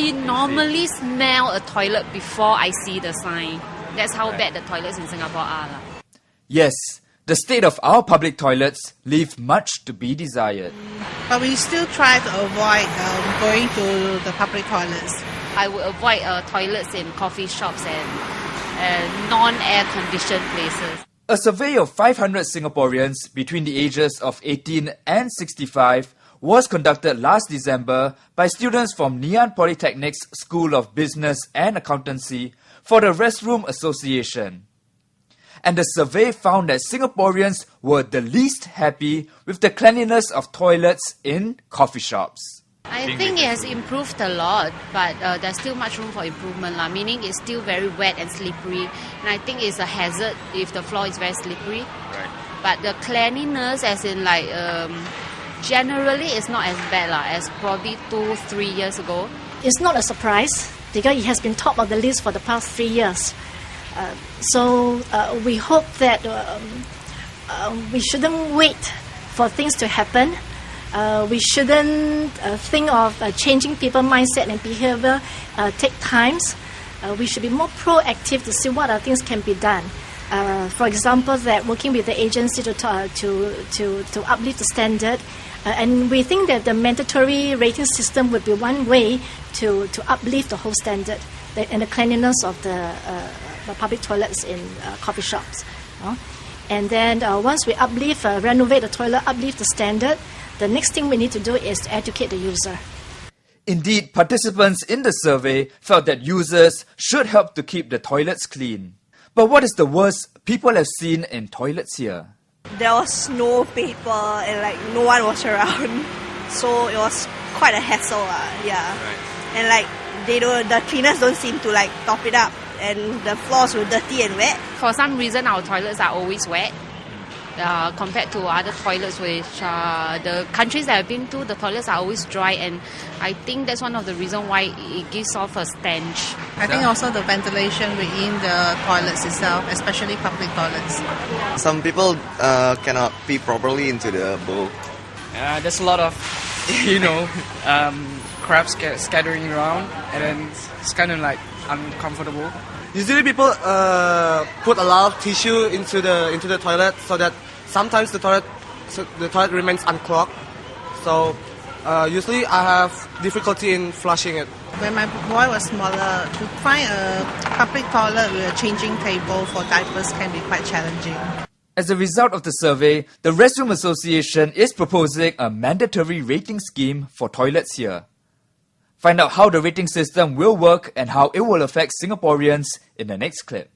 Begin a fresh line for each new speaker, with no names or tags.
I normally smell a toilet before I see the sign. That's how bad the toilets in Singapore are.
Yes, the state of our public toilets leave much to be desired.
But we still try to avoid going to the public toilets.
I would avoid toilets in coffee shops and non-air conditioned places.
A survey of 500 Singaporeans between the ages of 18 and 65 was conducted last December by students from Ngee Ann Polytechnic's School of Business and Accountancy for the Restroom Association. And the survey found that Singaporeans were the least happy with the cleanliness of toilets in coffee shops.
I think it has improved a lot, but there's still much room for improvement, meaning it's still very wet and slippery. And I think it's a hazard if the floor is very slippery.
Right.
But the cleanliness, as in generally it's not as bad as probably 2-3 years ago.
It's not a surprise because it has been top of the list for the past 3 years. So we hope that we shouldn't wait for things to happen. We shouldn't think of changing people's mindset and behavior take times. We should be more proactive to see what other things can be done. For example, that working with the agency to uplift the standard. And we think that the mandatory rating system would be one way to uplift the whole standard and the cleanliness of the public toilets in coffee shops. And then once we uplift, renovate the toilet, uplift the standard, the next thing we need to do is to educate the user.
Indeed, participants in the survey felt that users should help to keep the toilets clean. But what is the worst people have seen in toilets here?
There was no paper and no one was around, so it was quite a hassle.
Right.
And the cleaners don't seem to top it up, and the floors were dirty and wet.
For some reason, our toilets are always wet. Compared to other toilets, which the countries that I've been to, the toilets are always dry, and I think that's one of the reasons why it gives off a stench.
I think also the ventilation within the toilets itself, especially public toilets.
Some people cannot pee properly into the bowl.
There's a lot of, crabs scattering around, and then it's kind of uncomfortable.
Usually people put a lot of tissue into the toilet so that sometimes the toilet remains unclogged. So usually I have difficulty in flushing it.
When my boy was smaller, to find a public toilet with a changing table for diapers can be quite challenging.
As a result of the survey, the Restroom Association is proposing a mandatory rating scheme for toilets here. Find out how the rating system will work and how it will affect Singaporeans in the next clip.